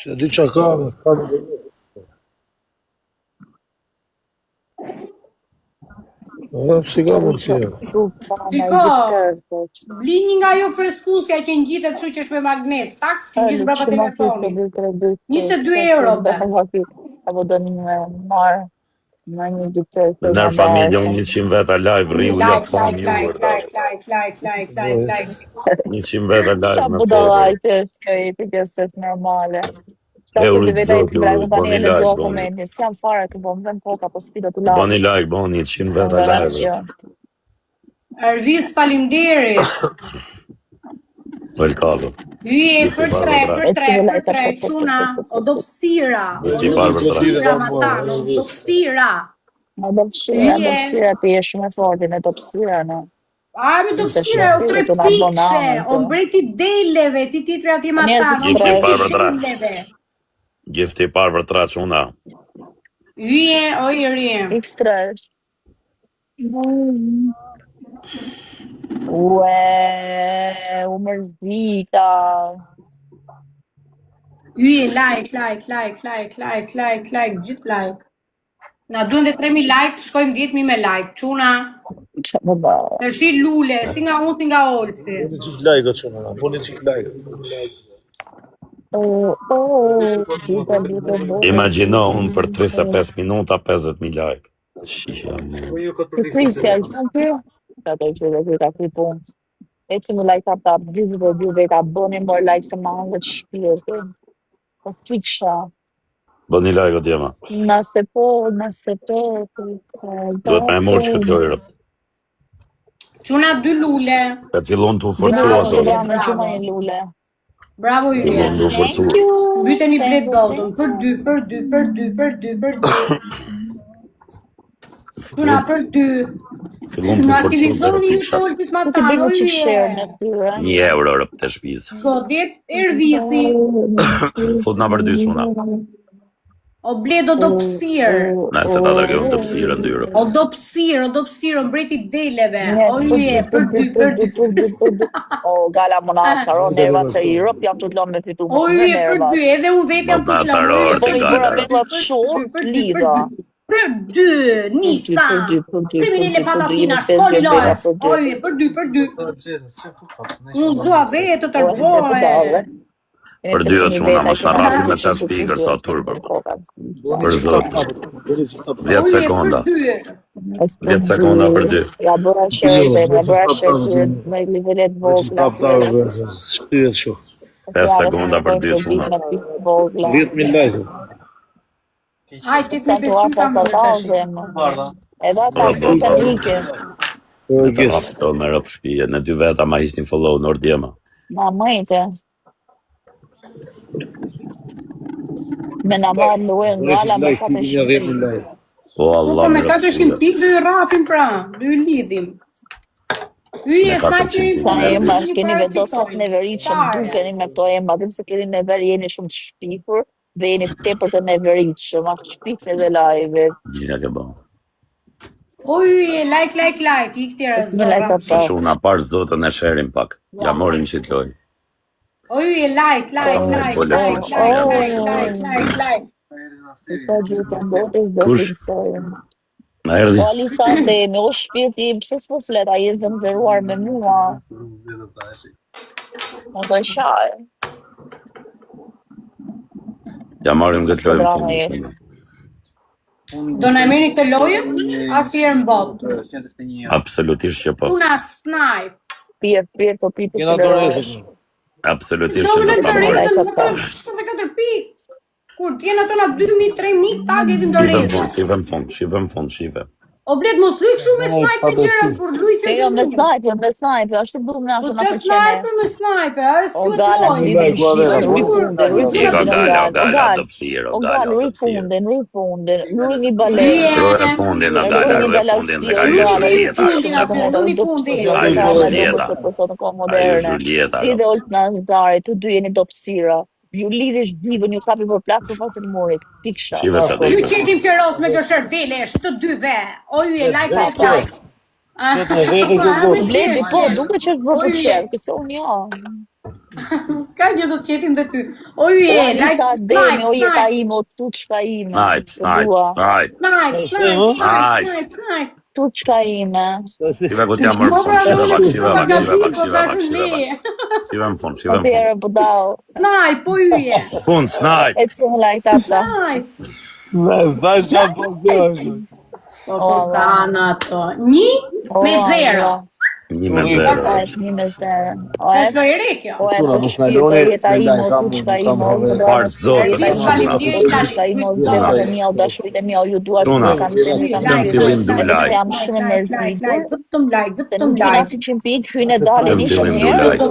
Se di që ka me dhe. Si ka mundësia. Shiko, bli një nga jo freskusja që ngjitet kështu që është me magnet, tak, që ngjitet brapa telefonit. 22 euro be. Apo do një marë në një gjyqër. Në familje unë 100 veta live, riu ja fam juër. Like. 100 veta live Sa me budallajtë është jetë që është normale. Eurit zot, bani like. S'jam fare të bom, vend poka, po s'pi do të lash. Bani like, bani 100 veta live. Ervis, faleminderit. Welcome. Hyje për tre, çuna, o dopsira. Dopsira matan, o dopsira. Dopsira ti je shumë e fortë në dopsira, no. A, me dopsira, o 3 pikëshe, o mbreti deleve, ti titri ati matan, o mbreti deleve. Gifti parë për 3 çuna. Hyje, o i rje. Ekstra. Ue, u mërzita. Hyje, like, gjithë like. Na duhen dhe 3.000 like, shkojmë 10.000 me like, çuna. Të shi lule, si nga unë, si nga Olsi. Buni qik like, çuna, buni qik like. Imagjino unë për 35 minuta 50.000 like. Prisja, që në kjo? Ka të që dhe ka këj punë. E që më like ta dhe ka bëni mor like se ma hangët shpirë. Po fiksha. Bëni like o djema. Nëse po. Duhet me morë që këtë lojrë. Çuna 2 lule. Ka fillon të u forcua lule. Bravo ju. Fillon të u forcua. Byteni blet botën, për 2. Çuna për 2. Fillon të u aktivizoni ju shkoltit ma ta, €1 rëp të shpizë. Godet Ervisi. Fut na për 2 çuna. O bledo dopsir. Na se ta dërgëm dopsirën 2 rëp. O dopsir, o mbreti deleve. O je, për 2. O gala më në acaron, e va se i rëp jam të të lonë me fitu. O je, për 2, edhe unë vetë jam të të lonë. Për 2, Nisa. Kriminile patatina, shkolli lojës. Oje, për 2. Unë zua vetë të tërbojë. Për 2 o çuna, mos në rafi me 5 pikër sa turë për zot. 10 sekonda. 10 sekonda për 2. Ja bëra shërë, me nivellet vogla. Shtyhet shumë. 5 sekonda për 2 çuna. 10.000 like. Aj, ti të besim ka më të shikë. Edhe ata të të rike. Të rafto me rëp shpije, në 2 veta ma ishtë një follow në ordjema. Ma mëjtë. Me në marë luën, gala me 400 like. Po Allah me 400 pik do ju rafim pra, do ju lidhim. Hyje, snajqerin për një emma, keni vedosat neveritshëm, dukeni me këto emma, dhe se keni never jeni shumë të shpifur, dhe jeni tepër të neveritshëm, a shpifë edhe live. Gjinja ke ba. O hyje, like, i këtjera zora. Shuna parë zotën e sherim pak, ja morim që t'loj. O hyje, like. Kush? Në erdi? O Alisante, me o shpirti, pëse s'po flet, a jesë dhe më zëruar me mua. Më të shaj. Ja marim këtë lojmë. Do në emeri këtë lojëm, asirë në botë. Absolutisht që po. Una snipe. Pirë, po pipi të lërësh. Absolutisht që do të marim. 74 pikë. Kur t'jena tona 2.000, 3.000, ta gjetim të reza. Shivem fund. O blet, mos luj këshu me snipe të gjera, kur luj që Jo, me snipe, ashtu bumë në ashtu në përqene. Snipe me snipe, a e s'ju O gala, O gala, rifunden, luj një balet. Rifundin, se ka Julieta. Si dhe oltë në zare, të dy jeni dopsira. Ju lidhesh divën, ju kapi për plak për fatë në murit. Piksha. Ju qetim qëros me këshër delesh të dyve. O ju e like. Bledi, po, duke që është bërë për qërë, këse unë jo. S'ka gjë do të qetim dhe ty. O je, Alisa Demi, o jeta ime, o tuçka ime. Snipe. Tuçka ime. Shive ku t'jam mërë pëson, shive vak. Shive më fund, shive më Bere fund. budal. Snipe, po yje. Fund, snipe. E cëmë like tata. Snipe. Vajzë që po gërë. Po përtana to. 1-0. 1-0. Është 1-0. Se është lojere kjo. O jeta ime, o tuçka ime, o Parë zotë, tuçka ime, o zemrat e mia, o dashurit e mia, o ju dua shumë, kam qenë, Dëm fillim du like. jam shumë mërzitur. Vetëm like. Të nuk si që mpik, hynë e dalin Dëm ishë fillim du njerë. like.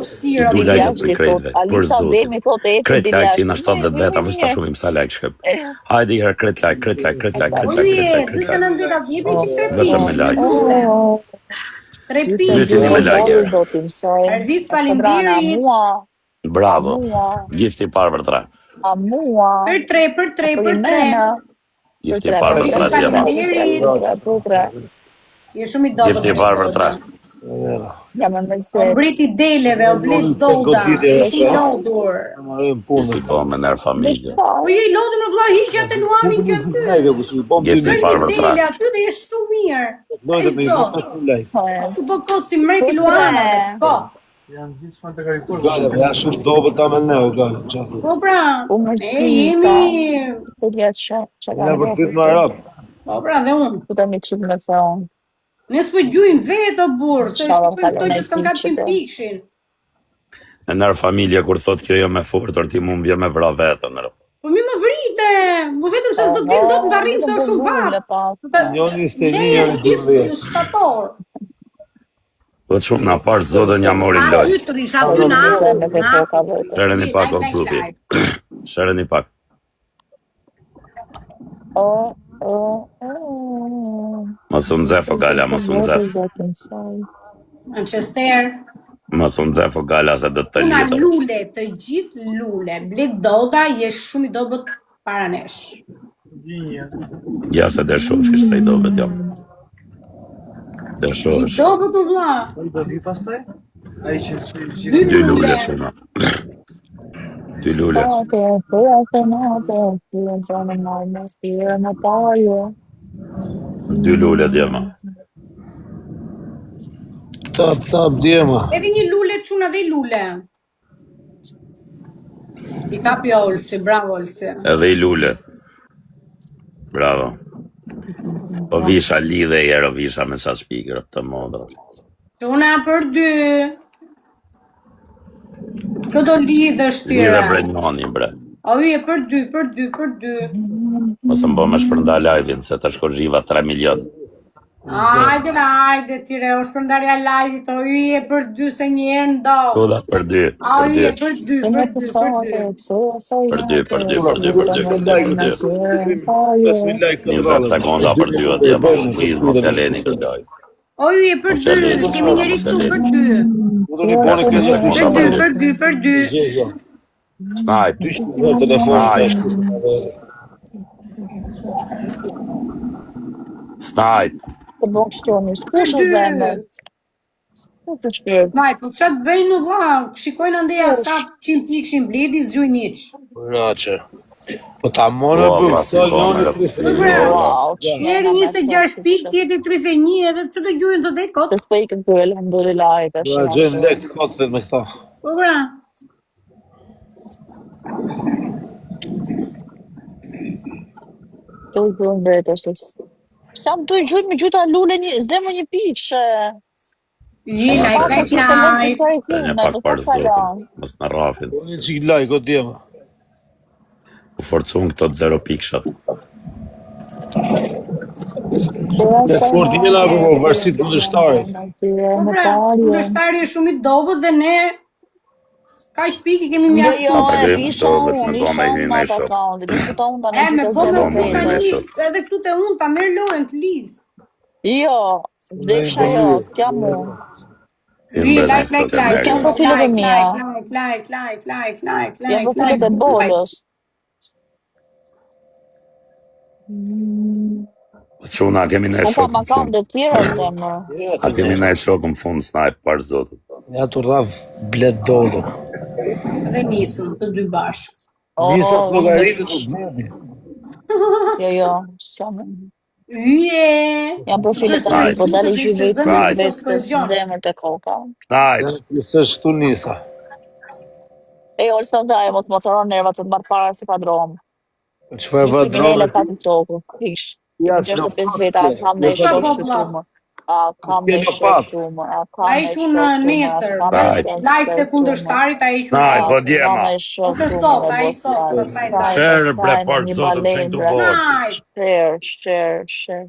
Du like për krejtve, për Alisa zotë. Demi thotë e Kret like si në 70 veta, vështë ta shumim sa like shkëp. Hajde i herë kret like. Oje, 29 vjepin që Vetëm me like. 3 Vetëm pikë. me like. Ervis, falenderit. Bravo. Gifti parë për 3. A mua. Për 3. Gifti parë për 3 djema. Je shumë i dobët. Gifti parë për 3. Jam e O mëse. briti deleve, o blit doda. Je shumë i lodhur. Si po me nërë familje. O je i lodhur më vlla, hiqja të luanin që aty. Gifti parë për 3. Dele aty dhe je shumë mirë. Lojtë me i zotë shumë like. Tu po kosti mreti luanave. Po. Gale, ja shumë dobet ta me ne, o gale. Po pra. U mërsi. E jemi. Të jetë që. Ja për të në Arab. Po pra dhe unë. Ku të mi qitë me thonë. Ne s'po gjujmë vetë o burr, se shkojmë këto që s'kam kapë 100 pikshin. Në nërë familje kur thot kjo jo me fortër, ti mu më vje me vra vetën. Po mi më vrite, po vetëm se s'do të vim dot në varrim se është shumë vatë. Njoni s'te një Ne në gjithë gjithë. shtator. Po të shumë nga parë zotën ja mori A lojtë. ytër isha dy na. Shereni pak o klubi. Shereni pak. Mos u nxef o gala, mos u nxef. Manchester. Mos u nxef o gala se do të Una lidhë. lule, të gjithë lule. Blet doda, je shumë i dobët para nesh. Ja se dhe shofish se i dobet jam. Dhe I shofish. dobët u vlla. Dy lule shumë. Dy lule. Dy lule djema. Tap, djema. Edhe një lule çuna dhe i lule. Si kapi Olsi, bravo Olsi. Edhe i lule. Bravo. Po visha lidhe i ero visha me sa shpikër të modra. Çuna për 2. Që do lidhësh Lidhe tira? bre njoni bre. O je për 2. Mos më bo me shpërnda live-in se të shko zhiva 3 milion. Ajde, tire, o shpërndarja live-it, o je për 2 se një herë ndosë. Koda për 2. O je për 2. Për 2. 20 sekonda për 2 atje. Please mos ja leni këtë lajë. O je për 2, kemi njeri këtu për 2. Për 2. Snipe. Në telefon. Snipe. Të bënë shtoni, s'kush e vendet? Ku të shpirë? Naj, po që të bëjnë në vla, shikojnë ndeja s'ka 100 pikshin bledi, s'gjuj niq. Rache. Po ta morë Njeri 26 pik, tjetër 31, edhe që të gjujnë të dhejtë kotë. Të s'pejkën të alhamdulillah e të Do e gjenë lekt kotë me këta. Po bra. Të i përën vetë është. Sa më të i gjujtë me gjujta lule një, zemë një pikshë. Like. Një pak parë zotën. Mos në rafin. Një qik like, o djema. U forcun këto 0 pikshat. Dhe fort njëna po vërsit kundërshtarit. Po bra, kundërshtari është shumë i dobët dhe ne kaq piki kemi mjaftë. Jo, e pisha unë, isha unë ma të akaunti, diskuta unë ta Me po me në unë tani, edhe këtu të unë, ta merë lojën të lidhë. Jo, dhefsha jo, s'kjam unë. Like. Jam profilet e mia. Like. Jam profilet e bolës. Quna, kemi ne Unë shokë kam në akaunt fund. dhe tjera zemë. A kemi ne shokë në fund, snipe, parë zotën. Ja të rraf bled dodo. Dhe nisën të dy bashkë. Nisës llogaritë të bledi. Jo, s'jam. Yje! Jam profilet të mi, po dali që vetë të zemër të koka. Nëse shtu Nisa. Orë së ndaj, më të motoron nervat të të marë para si padromë. Çfarë vadrome? Kriminele ka të tokë, kish. 65 veta, a kam në shok shumë. A kam në shok shumë. A i që në nesër, lajk të kundërshtarit, a i që Naj, po djema. të sot, a i sot, Shërë bre partë zotëm që në duborë. Shërë.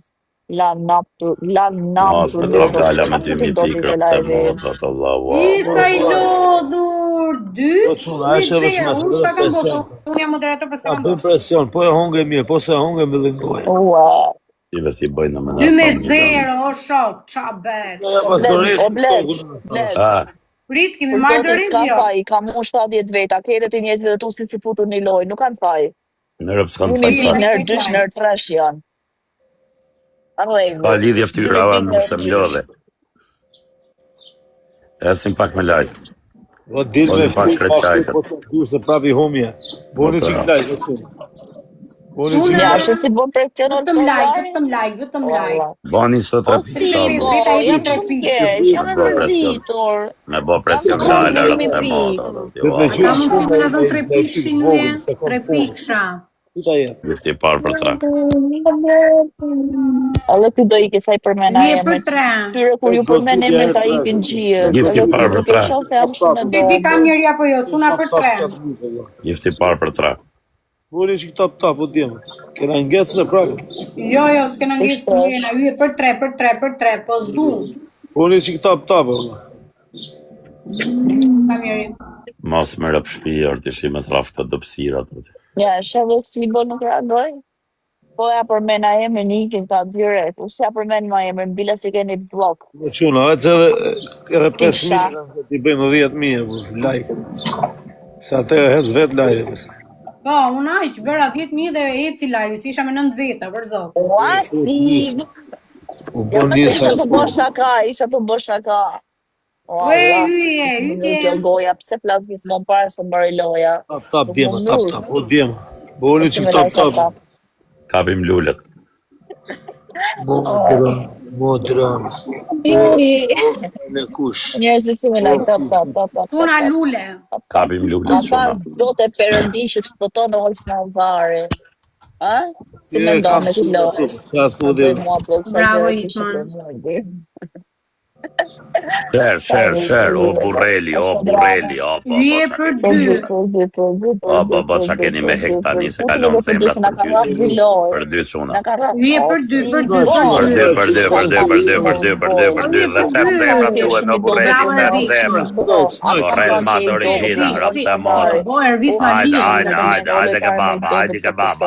La naptu, Mos me të kalla me 2 mitikra të motrat, Allah. Isa i lodhur, 2 me 0, unë s'ka kam boso, unë jam moderator për s'ka kam boso. Presion, po e hongre mirë, po se hongre me lëngoj. Tive si bëjnë në 2 me 0, o shok, qa bet. O bled. Prit, kemi marrë dërim, jo. I kam unë 70 veta, kete të njëtë dhe tu si futur një loj, nuk kanë faj. Nërëp s'kanë fajsa. Nërë dysh, nërë trash janë. Ka lidhje ftyra se mlodhe. Esim pak me lajt. O dil me ftyra, po të du se prapi humje. Boni qik lajt, o qënë. Ja, është si bon presion Vëtëm like. Boni së të me bo presion lajt, rëpë të modë. Ka mund të me në dhën 3 pikshin me, 3 piksha. Gifti parë për 3. Edhe këtë do i kësaj përmena e me. Tyre kur ju përmena e me ta i kënë gjirë. Gifti parë për 3. Ti kam njëri apo jo, quna për 3. Gifti parë për 3. Boni që këta po djemët. Kena ngecë në prapë. Jo, s'kena ngecë në jena, ju e për 3, po s'du. Boni që këta po. Kam njëri. Mos me rëpë shpijër të shi me trafë këtë dëpsirat. Ja, shëve si bo nuk reagoj. Po ja përmena e me nikin ka dyret. Usë ja përmena e me mbila si keni blok. Në quna, hajtë edhe 5.000 t'i bëjmë 10.000 like. Sa të hecë vetë live. Po, unë që bëra 10.000 dhe eci live, si isha me 9 veta, për zotë. Uasi! Isha të bo shaka. Uje. Goja, pse flas gjithë më parë së mbërë loja. Tap, djema, o djema. Boni që tap. Kapim lullet. Modran. Në kush. Njerëzit si me like, tap. Tuna lule. Kapim lullet shumë. Do të perëndishët që të tonë olës në alzare. Si me ndo me të lojë. Bravo, Itman. Shër, o burreli, Vje për 2. Po, qa keni me hek tani, se kalon zemrat për 2 quna. Vje për 2. Për 2, dhe 8 zemrat duhet në burreli, 8 zemrat. O rejnë matë origina, rëpë të modë. Hajde ke baba. Hajde ke baba.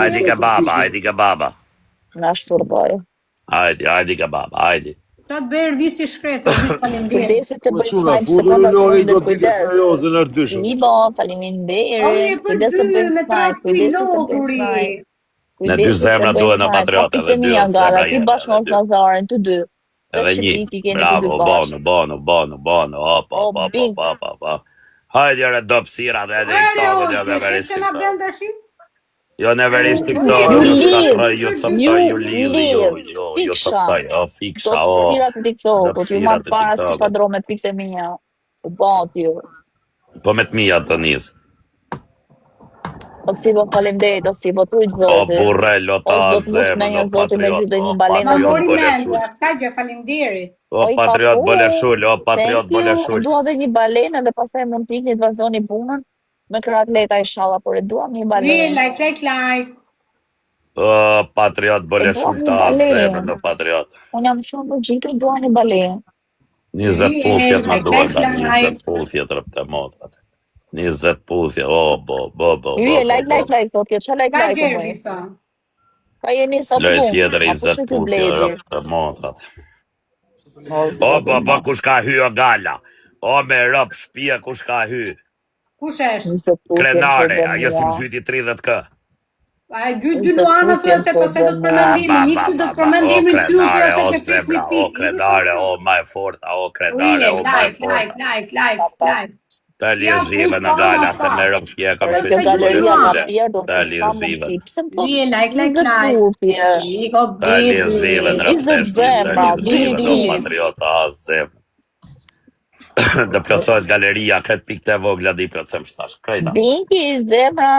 Hajde ke baba. Nga shturboj. Hajde ke baba. Qa të bërë visi shkretë, visi falimderit. Kujdesit të bëjë snajpë sekundat fundit, kujdes. Libo, faleminderit. Kujdesit të bëjë snajpë. Në 2 zemra duhet në patriot, edhe 2 zemra jenë. Ti bashkë mos Nazarin, të 2. Edhe 1, bravo, bono, opa. Hajde jere do pësirat edhe i këtove, që nga bëndë shi? Jo në veris të këtove, ju shkatroj, ju të sëptoj, ju lidhi, ju të sëptoj, fiksha, do pësirat të TikTok, po t'ju marrë para si padro me pikse minja, u bat ju. Po me të mija të njësë. O si bo falemderit, o si bo të ujtë zotë. O burrel, o ta zemë, o patriot, o patriot bële shull, o patriot bële shull. Dua dhe një balenë dhe pasaj mund t'ikni të vazhdoni punën me kratleta i shala, por e dua një balenë. Like. O patriot bële shull, ta zemë në patriot. Unë jam shumë në gjitë, dua një balenë. 20 puthjet ma duhet, 20 puthjet rëpë të motrat. 20 puthje, bo. Ju like, thot, që like, Ka gjerdi sa. Ka jeni sa punë. Lojës tjetër 20 puthje rëpë të motrat. O, kush ka hy o gala. O, me rëpë shpia kush ka hy. Kush eshtë? Krenare, ajo si më zyti 30 kë. A dy Luana thua se pastaj do të përmendim, Niku do të përmendim ty thua se me 5000 pikë. O krenare, o ma e forta, o krenare, o ma e forta. Like. Të ljezive në gala se me rëpje kam Kjo shqytë galeria ma pia do të të s'ka ljezive. mundësi. Pse më Ye, like. Iko Të ljezive në rëptesh, të ljezive në patriota azem. Dhe plotësojt galeria, këtë pikë të vogla di plotësem shtash. Krejta. Binki, zemra.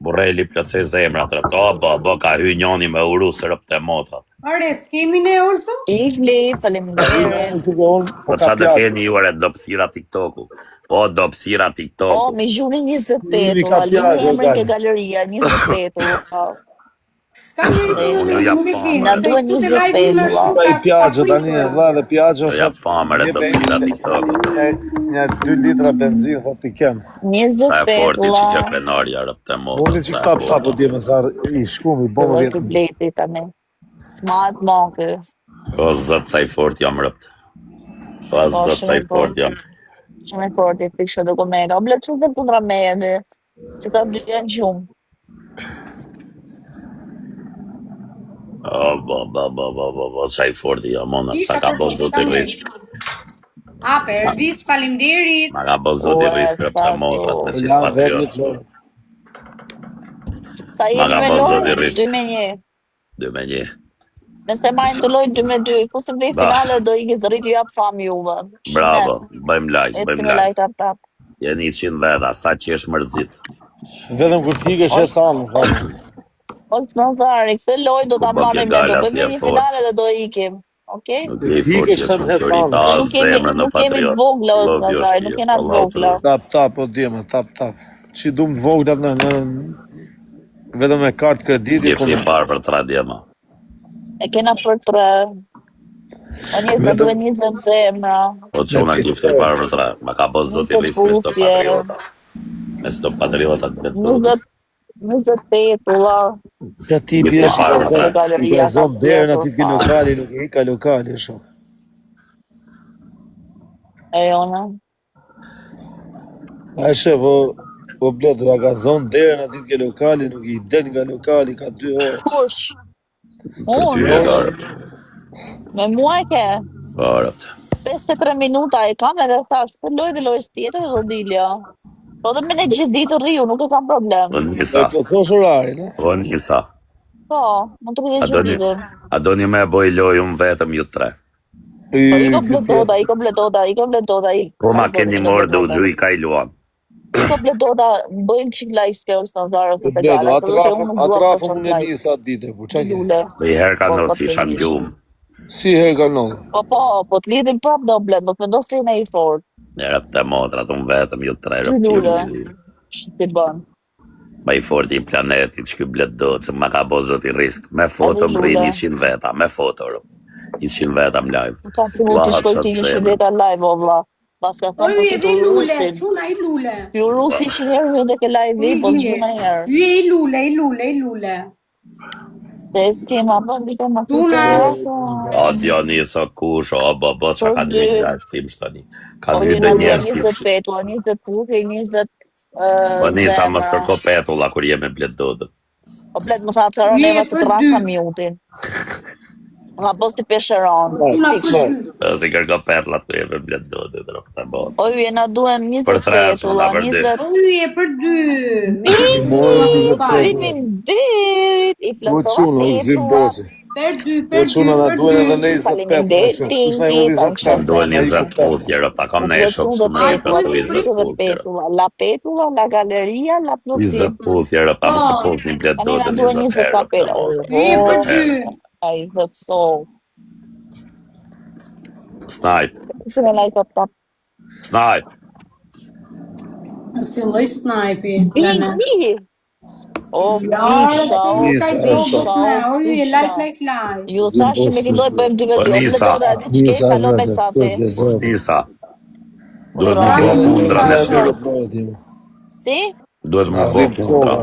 Burreli plotësoj zemra të rëpto. Bo, ka hy njoni me uru së rëpte motrat. Are, s'kemi ne Olson? Igli, faleminderit. Po qa të keni juare dopsira TikToku? O, dopsira O, TikToku. me gjuni 25, alinë emrin ke galeria, 25. S'ka njëri nuk e di. Na duhen 25. I pjagjë tani, vlla dhe pjagjë. Jap famër e dopsira TikToku. Një 2 litra benzinë thot i kem. Ta e 25, forti që kjo krenarja rëpte motrat. Unë që tap o djeme sa i shkum i bomë Doj vjetë. të bleti tani. Smart monkë. O, zëtë sa i fort jam rëpt. O, zëtë sa i fort jam. Shumë e forti, fikshë dokumenta. O bletë shumë dhe kundra me e dhe. Që ta bletë gjumë. O, sa i fort jam, ona. Ta ka bo zëtë i risk. Pervis, faleminderit. Ma ka bo zëtë i risk rëpte motrat me si patriot. Sa jeni me lojë, 2-1. 2-1. Nëse majnë të lojë 2-2, ku se bëj finale do i këtë rritë jap fam juve. Bravo, bëjmë like, E si bëjmë me like. like tap. Jeni 100 veda, sa që është mërzit. Vetëm kur t'ikësh e thamë. O të nëzari, këse lojë do t'a Po, marrim kjo ne, do gala si bëjmë e një fort. finale dhe do ikim. Okej? Nuk je i fort, je shumë priorita zemrë në Nuk kemi patriot. të vogla, o të Love your nëzari, nuk spirit, kena të Allah të vogla. lutë. Tap o djeme, tap. Që du më të voglat në vetëm me kartë krediti. Gifti parë për 3 djema. E kena për 3. O njëzë duhe 20 zemra. O quna gifti parë për 3. Ma ka bo zoti ris me shto patriota. Me shto patriota të betudës. 28, ula. Që ti pjesh i ka zonë derën ati t'ki lokali, nuk e ka lokali, shumë. E jona. A e shef, o bletë, ja ka zonë derën ati t'ki lokali, nuk i del nga lokali, ka 2 orë. Kush? Për ty e garët. Me mua e ke? Garët. 53 minuta e kam edhe thash, për lojë dhe lojës tjetër dhe dilja. Po dhe me ne gjithë ditë rriu, nuk e kam problem. O njësa. Po thosh orarin, e? O njësa. Po, mund të rriu gjithë ditë. A do një me boj lojë unë vetëm ju 3. Po i kompletoda. Po ma keni morë dhe u gjuj ka i luan. I kompletoda, bëjnë qik like skills në zarë të Bledo, pedale. atrafë më në një sa dite, po që ke? Dhe i herë ka nëllë si shanë gjumë. Si herë ka nëllë? Po të lidhin prap do bled, do të vendos të në i fort. Një rëpë të motrat unë vetëm ju 3 rëpë Lule. tjurë. Që ti bën. Ma i forti i planetit që këblet do, që ma ka bo zoti risk. Me foto më rri 100 veta, me foto rëpë. 100 veta më live. Ka si mund të shkoj ti 100 veta live, o vlla. Pas ka thonë Oj, për edhe të lule, rusin. çuna i lule. Ju rusi 100 herë dhe ke live i, po të gjithë me herë. Ju i lule. Stes kema bën vite më të Tuna. O, Dionisa kush, o, bo, që kanë një live tim shtani. Po Kanë një jena dhe njerë si 25, 20 puke, 20 Po nisa më stërko petulla kur jemi blet dodë. O blet më sa të rënë neva të rasa minutin. Nga pos të pesheron. Si kërko petullat ku jemi blet dodë dhe rëpë të bërë. O ju jena duhem 20 Për 3 petulla, për 2. 20... Oj, e për 2. Faleminderit, i flasova petulla. Per 2. Po quna na duhen edhe ne 25. Kush na i vodi 25? Duhen 20 puthje, rëpë, kam ne e shokë së në e për 20 puthje. La petulla, la galeria, la plotësi. 20 puthje, rëpë, më të puth një blet dodë 20 herë, rëpë të bërë. E për 2. Ai zot so. Snipe, Si me like up top. snipe. Si lloj snipi. Bigi. O, Nisa. Oj, like. Ju thashë me këlloj bëjmë 2 vetë. Nisa. Nisa, Kalon me tate. Nisa. Duhet më bërë kundra në shërë. Si? Duhet më bërë kundra.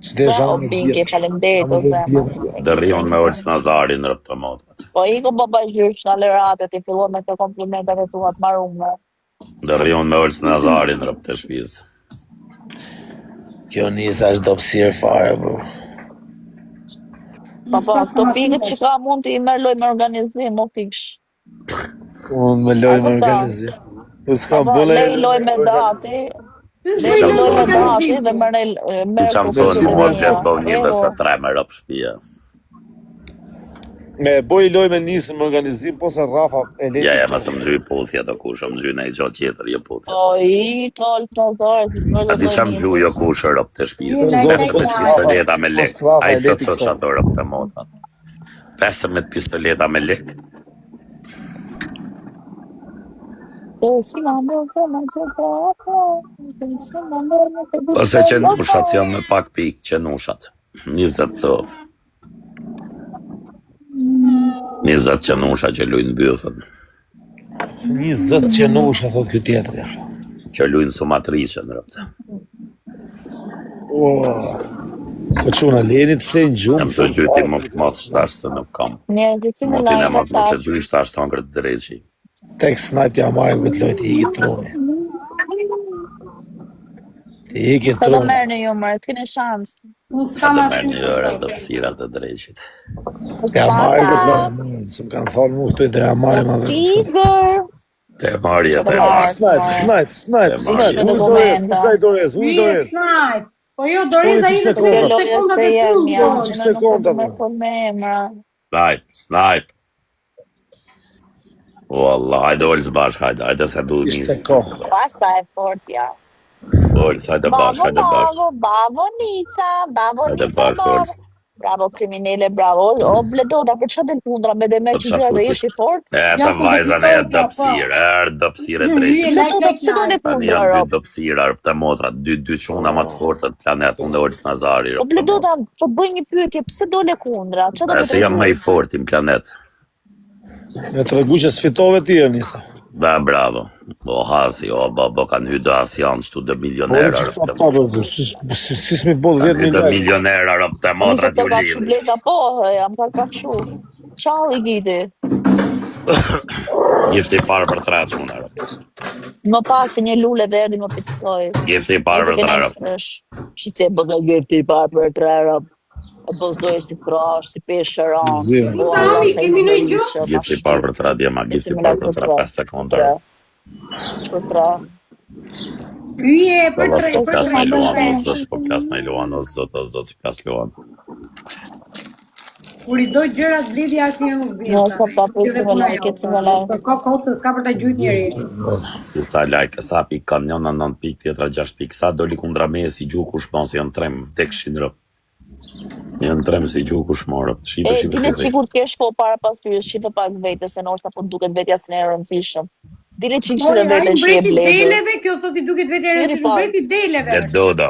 O, Binki, faleminderit o zemra. Dhe rion me Orës Nazarin në rëpë të modrat. Po i ko baba gjysh në leratet, i fillon me të komplimentet e tuat marume. Dhe rion me Orës Nazarin në rëpë të shpizë. Kjo nisa është dopsirë fare, bro. Papa, këto pikët që ka mund të i merr loj me organizim, o piksh. Unë me loj me organizim. Papa, lej loj me dati. Lej loj me dati dhe merr Çam thoni mua që bëu një besa 3 me rop shtëpia. Me boj loj me nisë në organizim, po se Rafa e leti. Ja, ma se më gjyj puthja të kush, më gjyj në i gjo tjetër, jo puthja. O, i kalë të nazarë, A di që më gjyj jo kush e rop të shpisë, 15 pistoleta me lek, a i të të që ato rop të motrat. 15 pistoleta me lek. Ose që nushat janë me pak pik, që nushat. 20 të 20 qenusha që lujnë bythën. 20 qenusha, thot kjo tjetër. Që lujnë sumatrishën, rëpte. Po quna, lenit flenë gjumë. Jam të gjyti më të matë shtash të nuk kam. Motin e matë më që gjyti shtash të angre të dreqi. Tek snajt ja marrë këtë lojt i iki troni. Ti iki troni. Së do merë në ju mërë, të kini shansë. Së do merë një ore dhe fësirat të dreqit. Ja marrë këtë lojt, se më kanë thonë mu këtu, dhe ja marrë ma dhe. Tiger! Te marrë, te marrë. Snipe. Uj Dores. Po jo, Dores a i dhe 30 sekundat e fundë. Snipe. O Allah, hajde Olës bashk, hajde se du njësë. Ishte kohë. Pasa e fort, ja. Olës, hajde bashk, hajde bashk. Bavo Nica, Hajde bashk, Olës. Bravo kriminele, bravo. O bledoda, për që del kundra me dhe me që gjë dhe ishi fort? E të vajzën e dopsirë, dopsirë e drejtë. Tani janë dy dopsirë, të motra, dy quna më të fortët planet, unë dhe Olës Nazari. O bledoda, po bëj një pyetje, pse dole kundra? E se jam më i forti në planet. Me të regu që sfitove ti e njësa. Be, bravo. O hasi, bo kanë hy dë asianë qëtu dë milionera. Si s'mi bo 10 milionera. Dë milionera rëpë të motrat ju lidhë. Nisë të ka shubleta po, jam ka shu. Qau i giti. Gifti parë për 3 quna rëpë. Më pas të një lule dhe erdi më pitstoj. Gifti parë për 3 rëpë. Shqitse bëgë gifti parë për 3 rëpë. E bëzdoj si krash, si peshe ranë. Sami, kemi në i gjuhë? Gifti parë për 3 djema, gifti parë për 3, 5 sekundar. Për 3. Yje, për 3, për 3. Në Luan, o zë, po plas në Luan, o zë, që plas Luan. Kur i doj gjërat bledi asë një nuk vjetë. Jo, s'ka pa përsi me lajë, këtë si me lajë. Ka kohë, s'ka për të gjujt njëri. Sa lajke, sa pik kanë njëna 9 pik, tjetra 6 pik, sa doli kundra me si gjuhë kush bon, si janë 3 vdekshin rëpë. Janë 3 si gjuhë kush morë, shqipe si Dile qikur t'kesh po para pas tyre, shqipe pak vete, se në është apo duket vetja së në e rëndësishëm. Dile qik shire vete shqie blede. Deleve, kjo thot i duket vete e rëndësishëm, brejti deleve. Ledoda,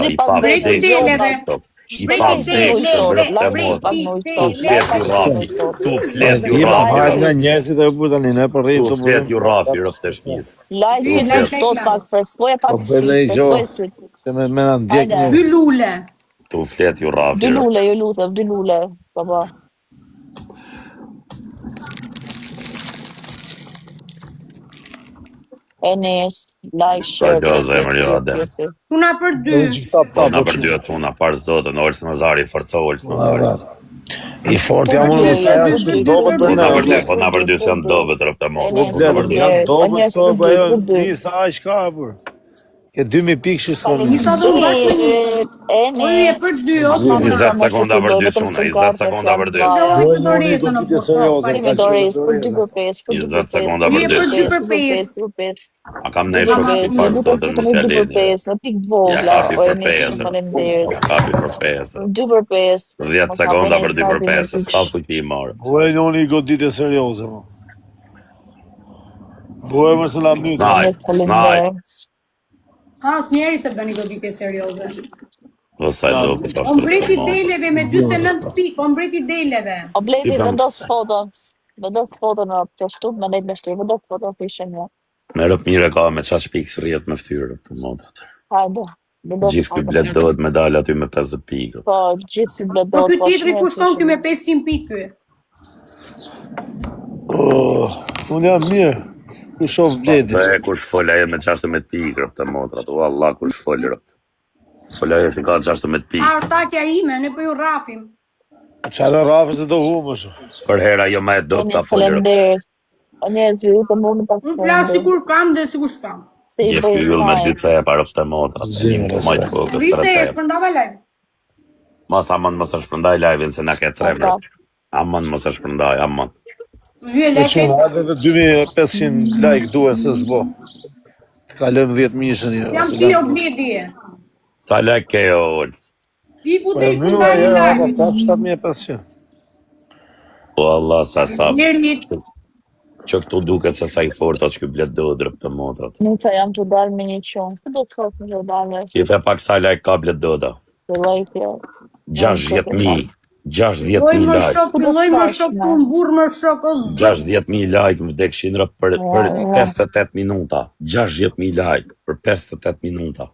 i pa brejti deleve. I pa tu flet ju rafi. Nga njerëzit e bërë tani, ne për rejtë. Tu flet ju rafi, rëftë e shpisë. Lajtë si të tot pak, freskoje pak sytë, Se me në ndjek njërës. Dy lule. Tu flet ju rafi. Dy lule, ju lutëm, dy lule, baba. Enes, like, share. Përdo, zemër, jo, adem. Quna për 2. Quna për 2, quna parë zotën, Olës Nazari, forco Olës Nazari. I fort jam unë të janë që dobet për në. Po na për 2 se janë dobet, rëpë të motë. Janë dobet, so bëjo, njësa a shka, bërë. Ke 2000 pikë që s'ka në. Njësa do bashkë. Ojë për 2, o të 20 sekonda për 2 quna, 20 sekonda për 2. Ojë Dorezë në Parimi Dorezë, për 2 për 5, për 2 për 5. 20 sekonda për 2. Për 2 për 5. A kam nej shumë si parë zotën në sjaleni. Në pik vogla, Ja hapi për 5. 2 për 5. 10 sekonda për 2 për 5, s'ka fuqi i marë. Bue njoni i godite serioze, mo. Bue më së la mytë. Snipe. As njeri se bëni goditje serioze. Do saj do për të Ombreti deleve me 29 pikë, ombreti deleve. O bledi, vendos foton. Vendos foton në të shtu, me nejt me shtu, vendos foton të ishe një. Me rëp mire ka me qash pikë së rjetë me ftyrë të modët. Hajde. Gjithë këj bled dohet medalja ty me 50 pikë. Po, gjithë si bled Po dohet. këtë tjetëri kushton kjo me 500 pikë. Unë jam mirë. Kush shof bledi. Kush folja e me 16 pikë rëpë të modrat. O Allah, kush folja rëpë. Fola e si ka 16 pikë. Artakja ime, ne po ju rrafim. Qa do rafës e do humësh. Për hera jo më e dobta folër. O njerëz, ju të mund të Unë flas sikur kam dhe sikur s'kam. Gjithë fyll me 2 cepa rëftë e motra. Një majtë kokës 3 Vise e cepa. shpërndava live. Mas amon mos e shpërndaj live-in se na ke 3 mrë. Amon mos e shpërndaj, amon. Vje Po që leke. hadhe dhe 2500 like duhe se s'bo. Të kalëm 10.000 një. Jam kjo bledi e. Sa like ke jo, Olës? Ti pu Po të e i mbylla kundari herë, live. apo 7500. Po Allah, sa sa. Njerënit. Që këtu duket se sa i fort atë që ky blet do drëp të motrat. Nuk që jam të dalë me një qonë. Këtë do të kosë një dalë. Kife pak sa like ka blet doda. Të lajkja. 60.000. 60.000 Filloj më like. shok, filloj më shok, ku më burë më shok, o zë. 60.000 like më vdekshin rëp për 58 minuta. 60.000 like për 58 minuta.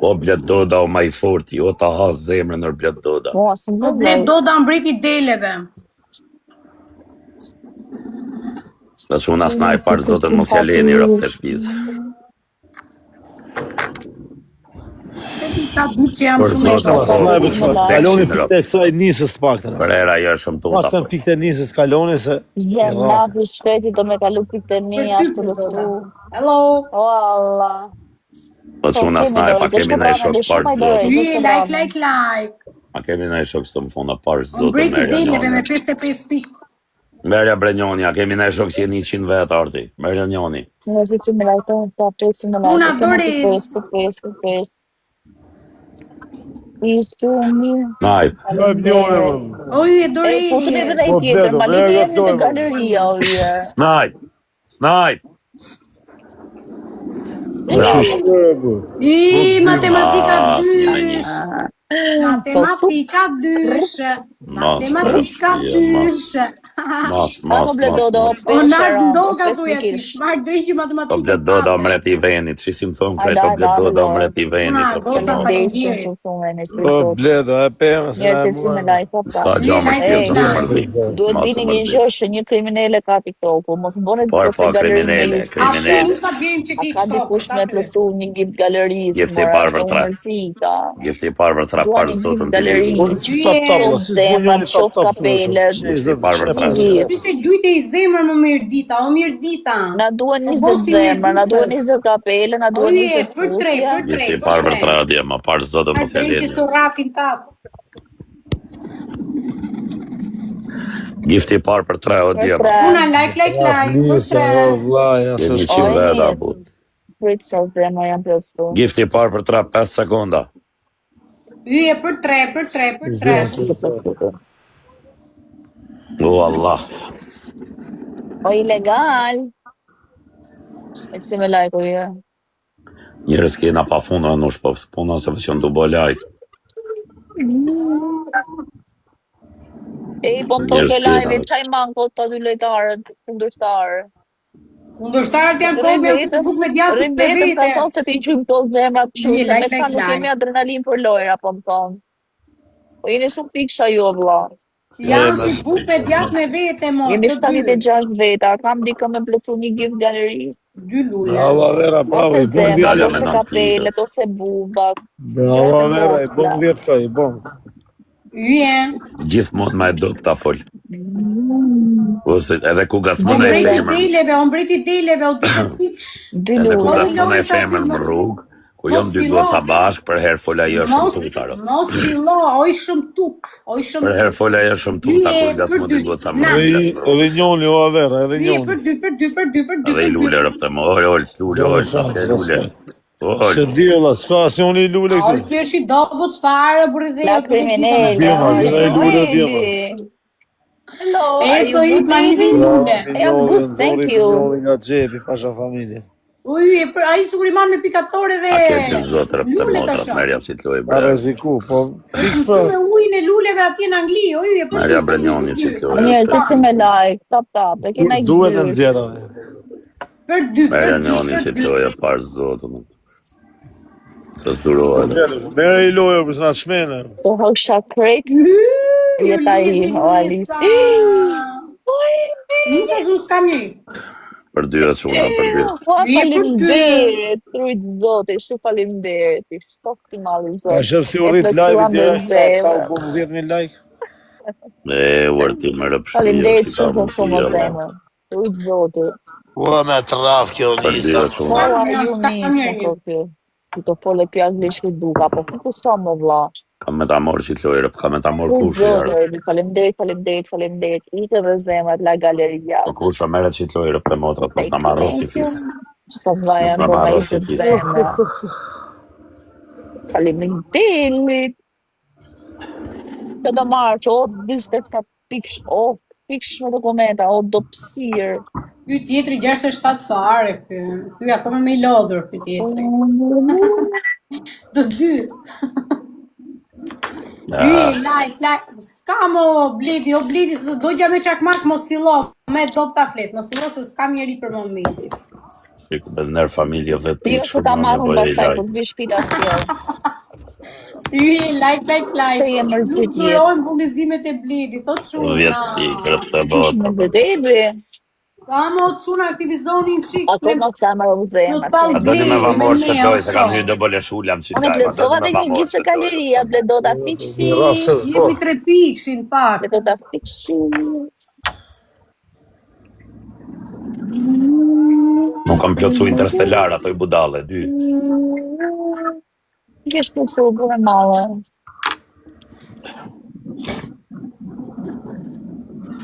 O blet doda, o ma i forti, o ta has zemrën nër blet doda. Mua, së më Po bled do da mbriti deleve. Dhe që unë asna e parë zotën mos ja leni rëp të shpizë. Ka dy që jam Për shumë e zotë, shok. Snajpe që kaloni pikë të kësaj nisës të paktën. Për era jo shumë tuta. Paktën pikë të nisës kaloni se... Zem, nafi shkreti do me kalu pikë të mi, ashtë të lëftu. Hello. O, Allah. Po që unë asna e pa kemi në e shok parë të zotë. Vje, like. Ma kemi në e shok së të më fona parë zotë Mbriti Merja deleve me Njoni. 55 pikë. Merja Brenjonja, kemi në e shok si e 100 vetë arti. Merja Njoni. Në zi që me lajton, të apres që me lajton. Puna Doris. Të ishtu një... Najp. Njone, më. Oj, e E, Doris. po të me dhe Po, tjetër, dedo, ma me lidhje e në gatojmë. galeria, oje. Snajp. Snajp. I matematika Ah, 2. Matematika 2. Mas, Matematika 2. mas. O nart ndoka tu jeti. Marr drejtë O matematika. blet doda mret i venit, shisim thon krejt, o blet doda mret i venit. Po bledo, e pëmë se na e Njerëzit si me muar. lajtë, Ska gjama shtjetë që mërzi. duhet dini një gjë që një kriminele ka TikToku, mos bëni Po, po, kriminele, A kriminele. nuk sa vjen që ti Ka dikush me plësu një gift galerisë, Gifti i parë për tre. Gifti i parë për tra parë zotën të galeri. Po në që top top, si s'bo njoni top top. Gifti i parë për tre. Ti se gjujte i zemër më mirë dita, o mirë dita. Na duhen 20 zemra, na duhen 20 kapele, na duhen Oje, 20 për tre, futja. për tre. Gifti i parë për tre adje, ma parë zotën mos e Që leni. së rafin ta. Gifti i parë për tre adje, ma. Una like. Për Nisa, tre. o vlaja, se Jeni shqip. 100 veda, but. Prit sa zemra janë plëstu. Gifti i parë për tre 5 sekonda. Yje, për tre. O Allah. O ilegal. E si me lajku je. Njërës kena pa funda në shpo, se puna se që ndu bo like. E, po më Njerëz toke tjera. live, qaj manko të dy lojtarët, kundërshtarë. Kundërshtarët janë kohë me buk me djathtë të Vetëm ka vete. thonë se ti gjujmë to zemrat që Një se me like, ka nuk like. kemi adrenalin për lojra, po më thonë. Po jeni shumë fiksha jo, vla. Janë si buk me djathtë me vete, mo. Jemi të dy. 76 veta, kam dikë me plëcu një gift galeri. Dy lule. Bravo Vera, bravo, i bon Zemrat, 10. ose kapelet, ose buba. Bravo Vera, i bon 10 ka, i bon. Yje. Gjithmonë ma e do këta fol. Ose edhe ku gacmon e femër. O mbriti deleve, o dy piksh. Dy Edhe ku lule. gacmon e femër më rrugë, ku jom dy goca bashkë, për herë fola jo shumë tutarë. Mos fillo, oj shumë tuk. Për herë fola jo shumë tuta, kur gacmon dy goca më rrugë. Edhe njoni, o Vera, edhe Yje, njoni. për dy. Edhe i lule rëpë më, olës, lule, sa s'ke lule. Se Olës, djela, s'ka si unë i lule Oj, këtu. të është i dobut fare, burri dhe. La kriminele. Djema, djema, i lule, djema. Hello, E, are you co i ma një busy? lule. I am good, thank you. Njoni nga gjepi, pasha familje. Uj, a i suguriman me pikatore dhe... a ke të zotë rëpë të Lule të motrat, shoh. merja si të lojë Pa bre. reziku, po... Fiks Mësu për... me ujnë e luleve atje në Angli, uj, e për... Merja Brenjoni që të lojë. Njerë, të si me like, tap, e kena i Duhet në gjyrë. nxjera. Për dy, Merja njoni që të lojë parë zotën. Se s'durohet. Mere i lojë, përse nga të shmene. Të hoksha krejt. Jeta i, o Alice. Nisa s'u s'kam një. Për 2 e çuna, për 2. Faleminderit, trujt zoti, shumë faleminderit. Shkofti malli A zot. shëf si u rrit live dje, sa u bëm 10.000 like. Urti më rëpshpia, Faleminderit si ka shumë mundësia, shumë zemër. Trujt zoti. Ua me traf kjo Për 2 nisa. e çuna. Po, ju nisë kokë. Ti të fole pjaglisht i duka, po ku sa më vlla. Kam me ta morë që të lojrë, kam me ta morë kush jarë. Faleminderit. Ike dhe zemrat la galeria. Po kusha mere që të lojrë për motrat, mos në marro si fisë. Sa vlla janë do ma ishtë të zemra. Faleminderit. Të do marrë që o 27 piksh në dokumenta, o do pësirë. Ky tjetri 67 fare, ky akoma me I lodhur ky tjetri. Do 2. Like, s'ka mo bledi, o bledi, do gja me çakmak mos fillo, me dop ta flet, mos fillo se s'kam njeri për momentin. Shikë bëndër familje dhe të Jo, që ta marrën pastaj, për të vish pita s'jel. Like. Se je mërzit Nuk durojnë publizimet e bledi, thot shumë. 10 pikër të Qysh me botë. bebi? Amo çuna aktivizonin çik. Ato në të kamerë u zemë. A do një me vamorë që të dojë se kam një dëbole shullam që Unë taj. plezova dhe një gjithë se galeria, ble do ta fiksi. Jemi 3 pikshin pak. Ble do ta fiksi. Nuk kam plotësu Interstellar, ato I budale, 2. Kesh plotësu, bërë male.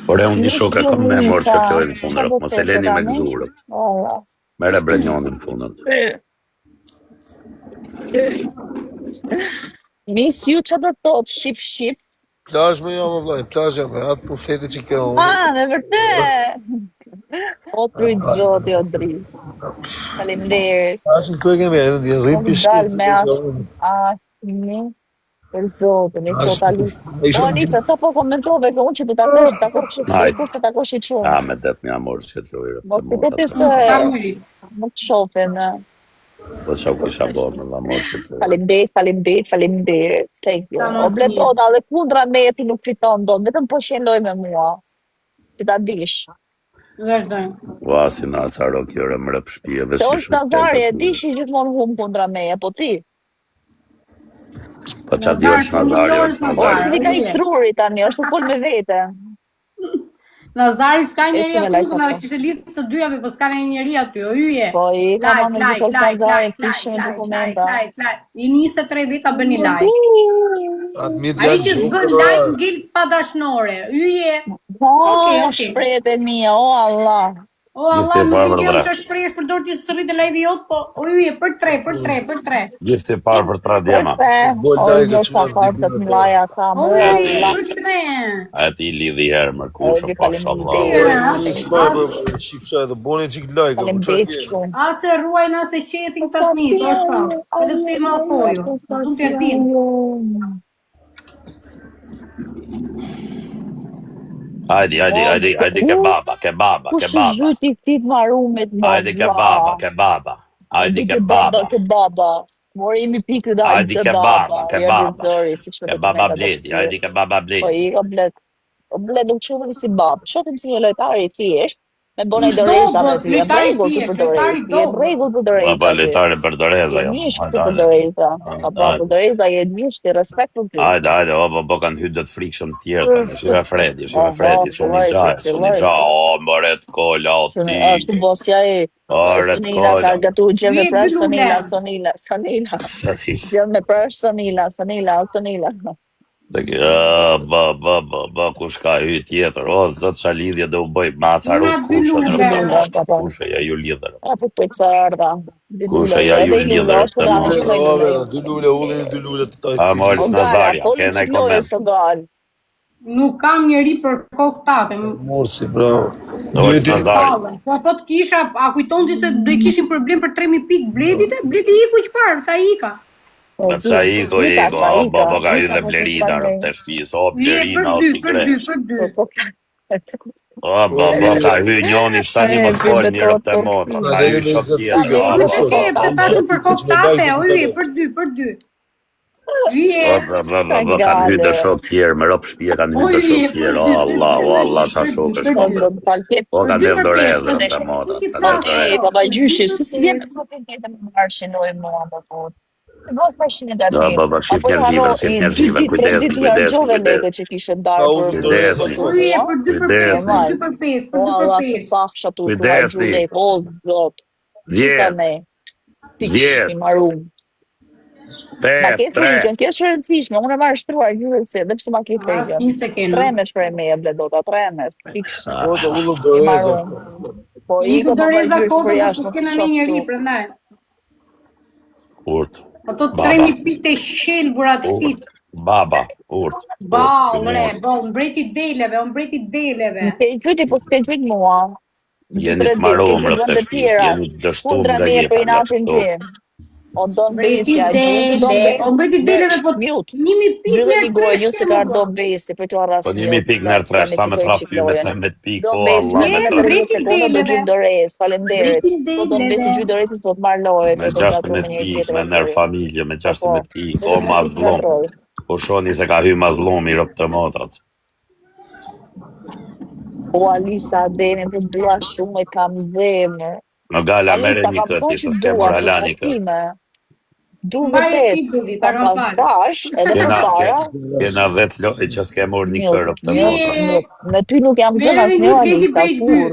Por e unë një shok e kam me morë që të dojë në fundërët, mos e leni me gzurët. Mere brenjonin në fundët. Mis ju që do tot, shqip. Plazh me jo më vlaj, plazh me atë pushteti që kjo unë. Me vërtet. O trujt zoti, o dri. Faleminderit. Plazh në këtu e kemi, në dje rrim pishkit. Për zotën, I totalisht. Po Nisa, sa po komentove që unë që të takosh I shumë. Me det një amor që të lojrë. Mos të të se më të shofin. Po që u kisha bo me amor që të lojrë. Faleminderit. Thank you. O bletoda dhe kundra me ti nuk fiton do, vetëm po shenloj me mua. Që ta dish. Vazhdojmë. Ua, si na caro kjore më rëp shpije. Se është Nazari, e di që gjithmonë hum kundra meje, po ti? Po që di është Nazari, është O, Nazari. që di ka I truri tani, është të fol me vete. Nazari s'ka njeri akuzën, edhe kishte lidhë të dyjave, po s'ka njeri aty, o yje. Po I ka më në gjithë Nazari, kishin dokumenta. I 23 veta bëni like. Ai që bën like ngel pa dashnore, yje. Po, shprehjet e mia, o Allah. O Allah, nuk I gjëm që shprehesh për dorë ti sërrit e lajdi jot, po o yje, për 3. Gifti parë për 3 djema. O, jo sa fartët më laja ka më. O yje, për 3. A ti lidhi herë më kusho, pashallah. Shifësha edhe boni qik like. Faleminderit shumë. Ase ruajnë, ase qethin të t'ni, po shkam. Edhe pse I malkoju, nuk t'ja din. Hajdi, ke baba. Kush I zhyti këtit marumit më Hajdi ke baba. Morimi pikë dhe Hajdi ke baba. Ke baba bledi, hajdi ke baba bledi. Po I ka bled. O bled nuk qëllim si bab. Qëllim si një lojtari I thjesht. Me bone I doreza me ty. E regull të për doreza. Pa lojtari për doreza, jo. Njështë për doreza. Pa për doreza je njështë I respekt për ty. Hajde, po kanë hytë të frikshëm tjerë. Shive Fredi, shumë I gjaj. O, mëret kolla, o ti. Ashtu bosja I Sonila ka gatu gjellë me prash Sonila. Gjellë me prash Sonila. Kush ka hy tjetër, o, zëtë qa lidhje dhe u bëj, ma caru kushe ja ju lidhër. Apo për të arda. Kushe ja ju lidhër të mund. Dy lule, ullin dy lule të taj. A Moris Nazarja, kene koment. Nuk kam njeri për kokë tate. Morsi, bravo. Moris Nazarja. Po të kisha, a kujton ti se do I kishin problem për 3.000 pikë bledit e? Bledi iku I qparë, ta ika. Me qa iko, bo ka hy dhe Blerina rëmë të shpis, o Blerina, o t'i gresh. O, bo ka hy njoni shtani më s'fol një rëmë të motra, ka hy shok tjetë. Për tashën për kokë tate, o yje, për 2. Kanë hyrë dhe shok tjerë, me ropë shpje kanë hyrë dhe shok tjerë. O Allah, qa shok është kanë. O ka del do rezë, të motra. Baba gjyshi, si jemi të të me marshin oj mua më po. Baba, shift njerëzive, kujdes. Që kishe darë Ma ke frikën, kjo është rëndësishme, unë e marrë shtruar gjurëse, dhe pse ma ke frikën. Tremesh për e me e bledota, tremesh. Po i ku doreza kodën, për se s'kena një njëri, prandaj. Urt. Ato 3.000 pite shelbura të këtit. Baba, urt. Mbreti deleve. Ke gjyti, po s'ke gjyt mua. Jeni të maromë rëftë të shpis, jeni dështum nga jeta. O don Mbreti deleve, po 1.000 pikë nërë tresh se ka do besi për të arras. Po 1.000 pikë nërë tresh, sa me trafty me 13 pikë, o Allah. Mbreti deleve. Falemderit. Po do besi gjydores, po të marlojë. Me 16 pikë, me nërë familje, me 16 pikë, o mazlum. Po shoni se ka hy mazlum i rëpë të motrat. O Alisa, demi, për dua shumë e kam zemë. Në gala mere një këti, se s'ke moralani këtë. Duve të pastash edhe për para. Kena vetë lojë që s'ke mor një kërë për të motra. Me ty nuk jam zënë asë një Alisa, kur.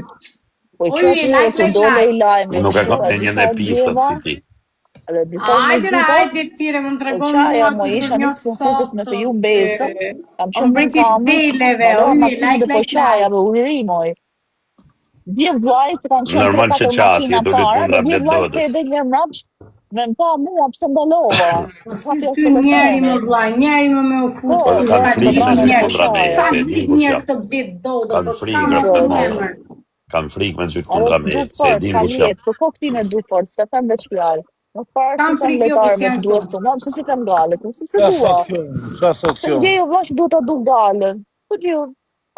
Po që të dole i lajme. Nuk e kom të një në pisët si ti. Ajde, tire, më të regonë mua të isha një s'pëfukës me të ju besë. Kam shumë në kamës. Po qaja me urimoj. Dje vlajë se kanë qenë normal që qasi, duke të kundra bledodës. Me më pa mua, pëse ndalova. Si s'ty njeri më vlaj, njeri më me u futë. Kanë frikë me qytë kundra me, se di ku që Kanë frikë me qytë kundra. Kanë frikë me qytë kundra me, se di ku që. Po ko këti me du fort, se them veç fjallë. Në parë se kam letarë me të duhet të më, se si kam gale, se si dua. Se ngejo vlash du të du gale. Po gjë.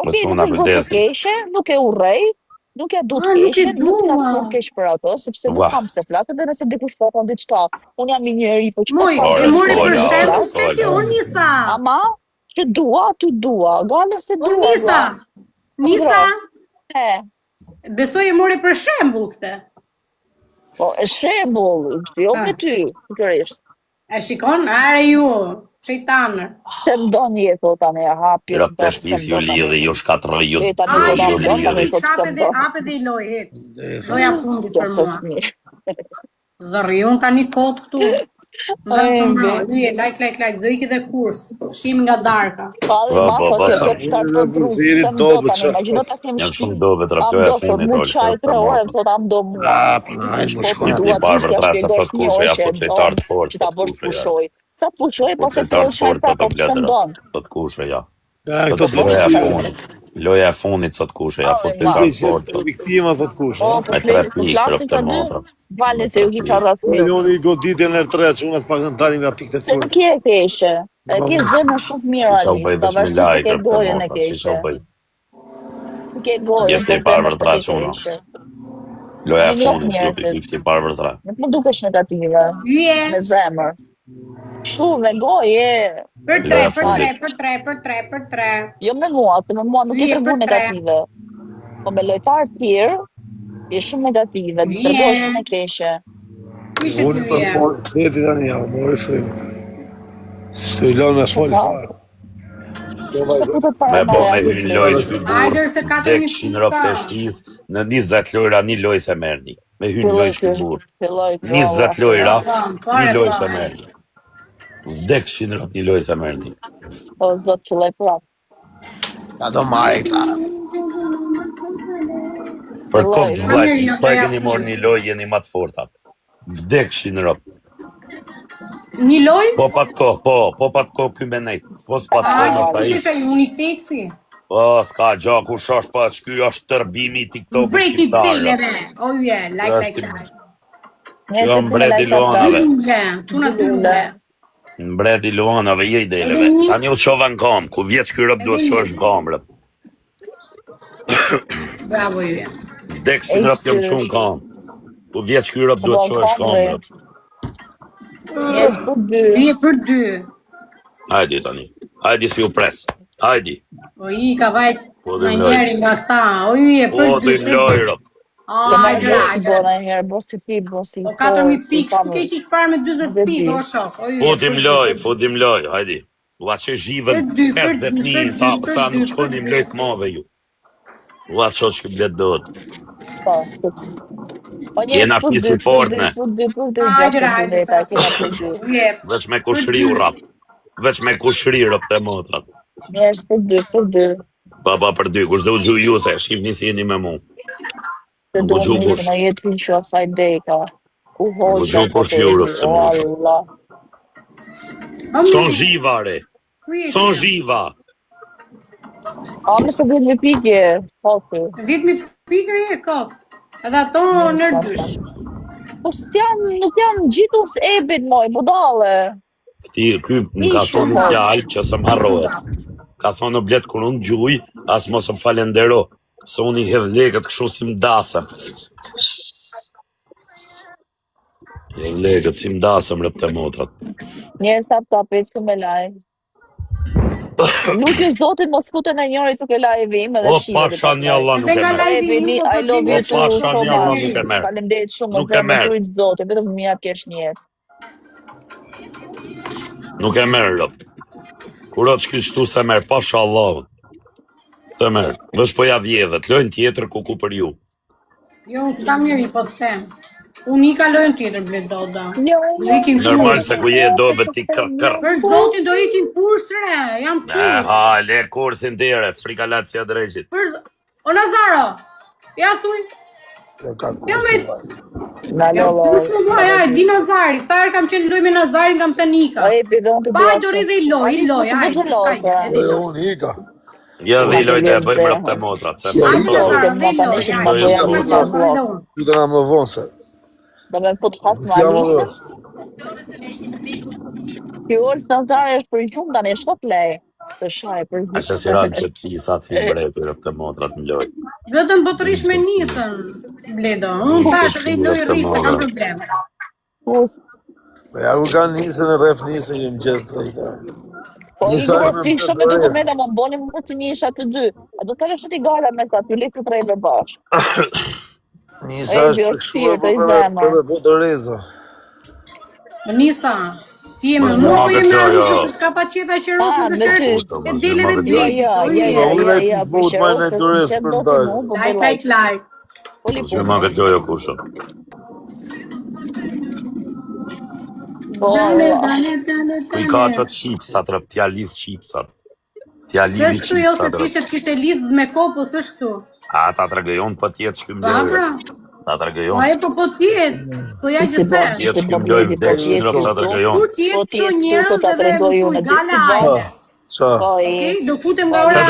Okej, nuk e keshe, nuk e urrej. Nuk e du të keshe, nuk e asë nuk kesh për ato, sepse nuk kam se flatë, dhe nëse dikush po thonë diçka, unë jam një njeri, po që po e mori për shemë, se kjo, Nisa. Ama, që dua, ty dua, gale se dua. Nisa, besoj e mori për shembull këte. Po, e shembull, jo me ty, kërrisht. E shikon, are ju, shejtanër. Se më do një jetë, tani e hapi. Rëpë të shpis ju lidhe, ju shkatroj, ju lidhe. Hape dhe i lojë, loja fundit për mua. Zërri, unë ka një kod këtu. Like, do i këtë kurs, shim nga darka. Jam shumë dove të rëpjoj e fundit, mu qaj 3 orë, të am do mua. Një barber trasa, sot kushe, ja fut letar të fort, sot kushe, ja. Sa pushoj, po se të qaj prapa, pëse më donë. Sot kushe, ja. Loja e funit, sot kushe, ja fut letar të fort. Viktima, sot kushe. Me 3 pikë, rëpë të motrat. Vale, se ju ki qarras një. Unë i goditje në 3, që unë të pak në tani nga pikë të Se nuk je keshe. E ke zënë shumë mirë, Alisa, të vërshë se ke gojën e keshe. Ke gojën, jefti barber tra që unë. Loja e funit, jefti barber tra. Nuk më dukesh negative, me zemër. Shumë, me goje. Për 3. Jo me mua, të me mua nuk e tërgu negative. Po me lojtarë tjerë, je shumë negative, të tërgoj shumë e keshe. Unë për folë, feti të një javë, mori frimë. Së i lonë me folë farë. Me bo me hynë lojë shky burë, dek shinë ropë të shkis, në 20 lojra një lojë se merni. Me hynë lojë shky burë. 20 lojra, një lojë se merni. Vdek shinë ropë një lojë se merni. O, zotë që lojë prapë. Ka do marë këta. Për kopë vlajtë, pa e keni morë një lojë, jeni matë forta. Vdek shinë ropë. Një lojë? Po pat ko këj me nejtë. Po s'pat ko në fa i. Kushe uniteksi? Po, s'ka gja, ku shosh pa, shky është tërbimi TikTok-u shqiptarë. Breti deleve, oje, like. Jo, mbreti Luanave. Quna t'ylle. Mbreti Luanave, je i deleve. Ta një u qova në kam, ku vjetë shky rëp duhet qosh në kam, rëp. Bravo, ju. Vdek si në rëp jam që në kam. Ku vjetë shky rëp duhet qosh në kam, rëp. Je për 2. Hajdi tani. Hajdi si u pres. Hajdi. O i ka vajt në njeri nga këta. O i e për dy. Lojrë. Ajde, O 4.000 pikë, s'ku ke qish parë me 20 pikë, o shok. Futim loj, hajdi. Ua që zhivën 51, sa nuk shkonim lojt mave ju. Ua që që blet dot. Jena pisi fortne. Veç me kushri u rap. Veç me kushri rap të motrat. Njerës për dy. Baba për dy, kush dhe u gju ju se, shqip nisi jeni me mu. Se do më njësë në jetë vinë që asaj deka. U hoqa për të e o Allah. Son zhiva, re. Son zhiva. A më se vjetë me pikje, hake. Vjetë me pikë e kap. Edhe ato nërdysh. Po nuk jam gjithu s'ebit moj, budale. Ky më ka thonë në fjallë që së më harrohet. Ka thonë në bletë kër unë gjuj, as mos më falendero. Se unë i hevlegët këshu si mdasëm. Hevlegët si mdasëm rëp të motrat. Njerë sa të tapit që me laj. Nuk është zotin mos fute në njëri të ke lajvim edhe shive. O, pasha një Allah nuk e merë. I love you too, pasha një Allah nuk e merë. Falemderit shumë, më të mëtujt zotin, vetëm më mja kesh njerë. Nuk e merë, lop. Kurat që kështu se merë, pasha Allah. Se merë, vësh po ja vjedhet, lojnë tjetër ku për ju. Jo, unë s'kam njëri, po të them. Unë i ka lojnë tjetër, ble do da. Normal se ku je do bë ti kër. Për zotin do ikin kurs, re, jam kurs. Ha, le kursin tjere, frika latë si adreqit. O Nazaro, ja thuj. Ja me... Ja kurs më vaj, ja, di Nazari, sa herë kam qenë loj me Nazari, kam të nika. Baj do rridhe i loj, ajde. Unë ika. Ja dhe i lojtë e bëjmë rëpë të motrat. Ju të nga më vonë se. Do me put pas ma njëse. Kjo orë së nëzare është për gjumë, da në shkot lej. Të shaj për zi. Ashe si ranë që ti sa të fimë brejtë rëpë të motrat në lojtë. Vetëm po të rish me nisën, bledo. Unë tash dhe i loj rrisë, kam problem. Ja ku ka nisën e rref nisën, jëmë gjithë të rejta. Po i duhet të isha me dokumenta më mboni më të një isha të dy. A do të në shëti gala me ta, të letë të trejve bashkë. Nisa është për shua për botë reza. Nisa, ti e më nuk e me arrushë të kapacita që rrosë në shërë e deleve të blejtë. Unë e të votë ma në të rezë për ndajë. Like. Që ma këtë jojo kusho. Kuj ka qëtë shqipsat, rëp, tja lidh shqipsat. Tja lidh shqipsat. Së shtu jo se kishte lidh me kopo, së shtu. A, ta të regëjon për tjetë shkym lojë. Ta të regëjon. A e po tjetë, po ja gjëse. Tjetë shkym lojë vdek shqyrë, ta të regëjon. Kur tjetë që njërës dhe më fuj gala ajde. Qa? Okej, do futem nga ora.